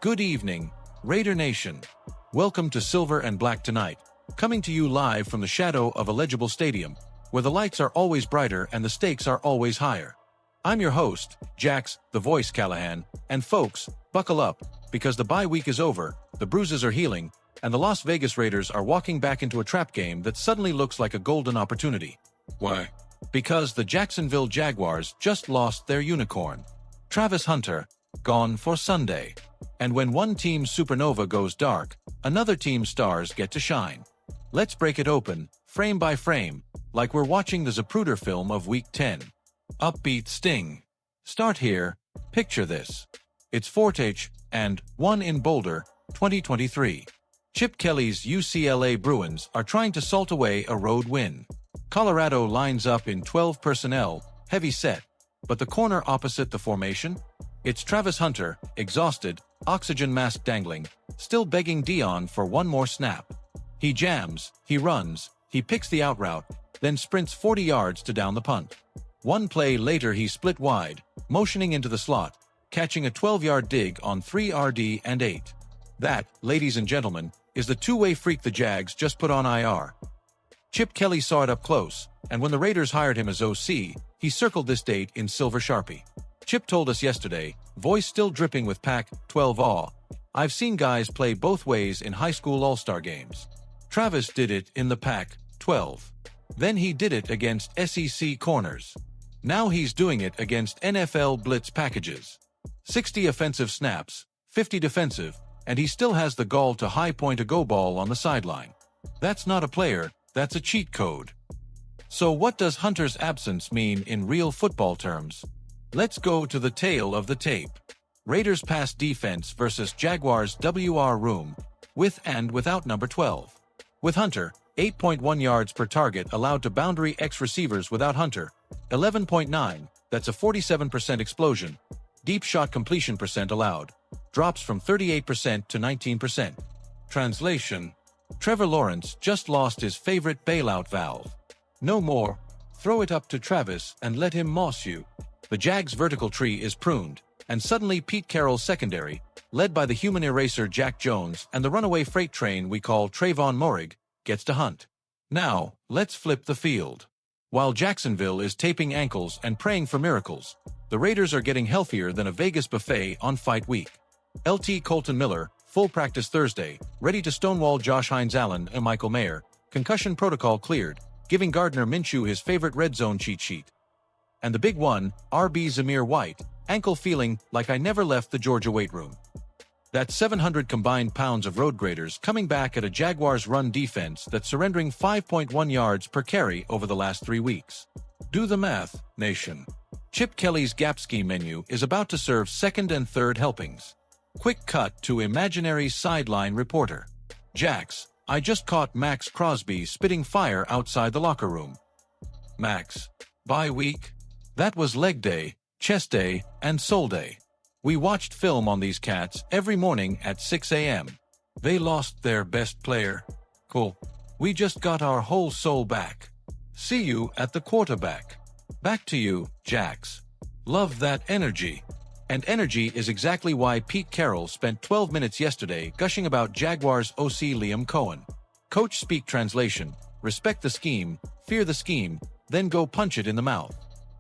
Good evening, Raider Nation. Welcome to Silver and Black Tonight, coming to you live from the shadow of a legible stadium, where the lights are always brighter and the stakes are always higher. I'm your host, Jax, the Voice Callahan, and folks, buckle up, because the bye week is over, the bruises are healing, and the Las Vegas Raiders are walking back into a trap game that suddenly looks like a golden opportunity. Why? Because the Jacksonville Jaguars just lost their unicorn. Travis Hunter, gone for Sunday. And when one team's supernova goes dark, another team's stars get to shine. Let's break it open, frame by frame, like we're watching the Zapruder film of Week 10. Upbeat sting. Start here, picture this. It's 4th and 1 in Boulder, 2023. Chip Kelly's UCLA Bruins are trying to salt away a road win. Colorado lines up in 12 personnel, heavy set, but the corner opposite the formation? It's Travis Hunter, exhausted, oxygen mask dangling, still begging Dion for one more snap. He jams, he runs, he picks the out route, then sprints 40 yards to down the punt. One play later he split wide, motioning into the slot, catching a 12-yard dig on 3 RD and 8. That, ladies and gentlemen, is the two-way freak the Jags just put on IR. Chip Kelly saw it up close, and when the Raiders hired him as OC, he circled this date in silver Sharpie. Chip told us yesterday, voice still dripping with Pac-12 awe, "I've seen guys play both ways in high school all-star games. Travis did it in the Pac-12. Then he did it against SEC corners. Now he's doing it against NFL blitz packages. 60 offensive snaps, 50 defensive, and he still has the gall to high-point a go ball on the sideline. That's not a player, that's a cheat code." So what does Hunter's absence mean in real football terms? Let's go to the tail of the tape. Raiders pass defense versus Jaguars WR room, with and without number 12. With Hunter, 8.1 yards per target allowed to boundary X receivers without Hunter, 11.9, that's a 47% explosion. Deep shot completion percent allowed, drops from 38% to 19%. Translation: Trevor Lawrence just lost his favorite bailout valve. No more. Throw it up to Travis and let him moss you. The Jags' vertical tree is pruned, and suddenly Pete Carroll's secondary, led by the human eraser Jack Jones and the runaway freight train we call Trayvon Moehrig, gets to hunt. Now, let's flip the field. While Jacksonville is taping ankles and praying for miracles, the Raiders are getting healthier than a Vegas buffet on fight week. LT Colton Miller, full practice Thursday, ready to stonewall Josh Hines-Allen and Michael Mayer, concussion protocol cleared, giving Gardner Minshew his favorite red zone cheat sheet. And the big one, RB Zamir White, ankle feeling like I never left the Georgia weight room. That's 700 combined pounds of road graders coming back at a Jaguars run defense that's surrendering 5.1 yards per carry over the last 3 weeks. Do the math, nation. Chip Kelly's gap scheme menu is about to serve second and third helpings. Quick cut to imaginary sideline reporter. Jax, I just caught Max Crosby spitting fire outside the locker room. Max. Bye week? That was leg day, chest day, and soul day. We watched film on these cats every morning at 6 a.m. They lost their best player. Cool. We just got our whole soul back. See you at the quarterback. Back to you, Jax. Love that energy. And energy is exactly why Pete Carroll spent 12 minutes yesterday gushing about Jaguars OC Liam Cohen. Coach speak translation: respect the scheme, fear the scheme, then go punch it in the mouth.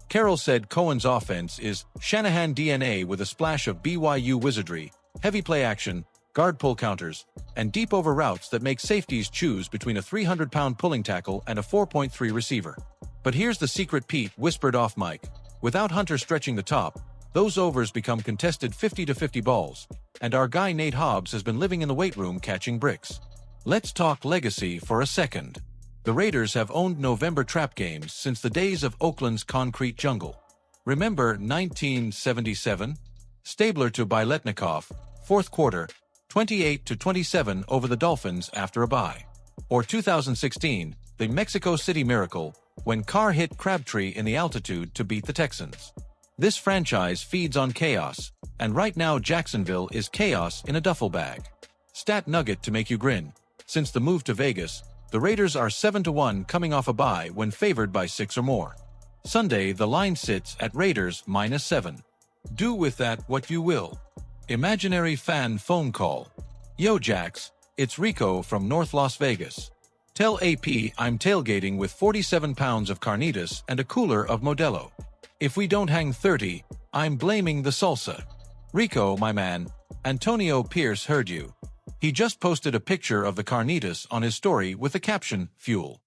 Carroll said Cohen's offense is Shanahan DNA with a splash of BYU wizardry, heavy play action, guard pull counters, and deep over routes that make safeties choose between a 300-pound pulling tackle and a 4.3 receiver. But here's the secret Pete whispered off mic. Without Hunter stretching the top, those overs become contested 50-50 balls, and our guy Nate Hobbs has been living in the weight room catching bricks. Let's talk legacy for a second. The Raiders have owned November trap games since the days of Oakland's concrete jungle. Remember 1977? Stabler to Biletnikoff, fourth quarter, 28-27 over the Dolphins after a bye. Or 2016, the Mexico City Miracle, when Carr hit Crabtree in the altitude to beat the Texans. This franchise feeds on chaos, and right now Jacksonville is chaos in a duffel bag. Stat nugget to make you grin. Since the move to Vegas, the Raiders are 7-1 coming off a bye when favored by 6 or more. Sunday the line sits at Raiders -7. Do with that what you will. Imaginary fan phone call. Yo Jax, it's Rico from North Las Vegas. Tell AP I'm tailgating with 47 pounds of carnitas and a cooler of Modelo. If we don't hang 30, I'm blaming the salsa. Rico, my man, Antonio Pierce heard you. He just posted a picture of the carnitas on his story with the caption, Fuel.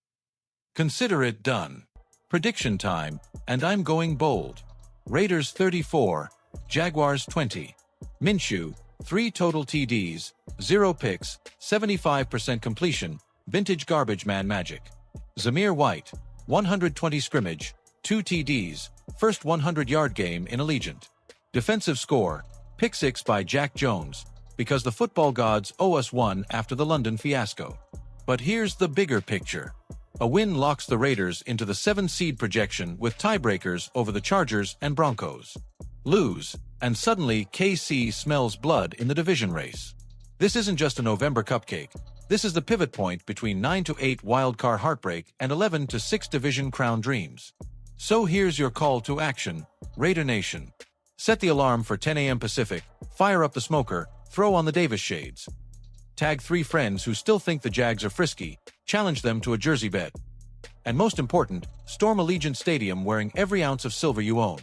Consider it done. Prediction time, and I'm going bold. Raiders 34, Jaguars 20. Minshew, 3 total TDs, 0 picks, 75% completion, vintage garbage man magic. Zamir White, 120 scrimmage, 2 TDs, first 100-yard game in Allegiant. Defensive score, pick 6 by Jack Jones, because the football gods owe us one after the London fiasco. But here's the bigger picture. A win locks the Raiders into the 7-seed projection with tiebreakers over the Chargers and Broncos. Lose, and suddenly KC smells blood in the division race. This isn't just a November cupcake. This is the pivot point between 9-8 wildcard heartbreak and 11-6 division crown dreams. So here's your call to action, Raider Nation. Set the alarm for 10 a.m. Pacific, fire up the smoker, throw on the Davis shades. Tag 3 friends who still think the Jags are frisky, challenge them to a jersey bet. And most important, storm Allegiant Stadium wearing every ounce of silver you own.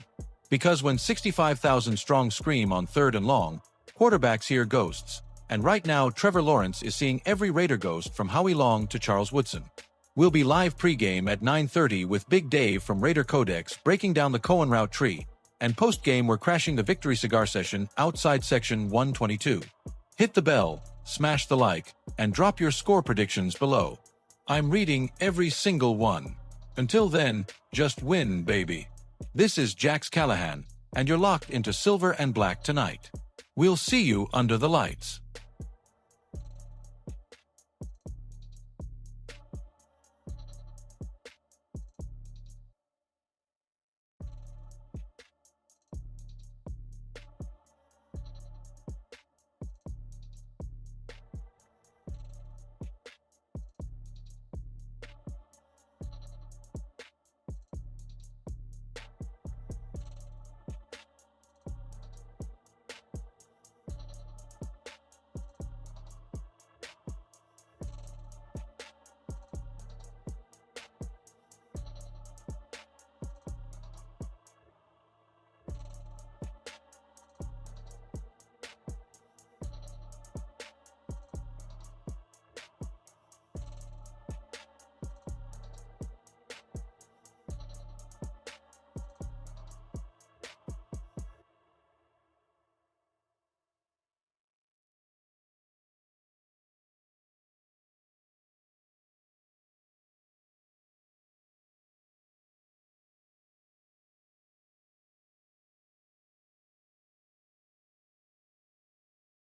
Because when 65,000 strong scream on 3rd and long, quarterbacks hear ghosts. And right now, Trevor Lawrence is seeing every Raider ghost from Howie Long to Charles Woodson. We'll be live pregame at 9:30 with Big Dave from Raider Codex breaking down the Cohen route tree. And postgame we're crashing the Victory Cigar Session outside section 122. Hit the bell, smash the like, and drop your score predictions below. I'm reading every single one. Until then, just win, baby. This is Jax Callahan, and you're locked into Silver and Black tonight. We'll see you under the lights.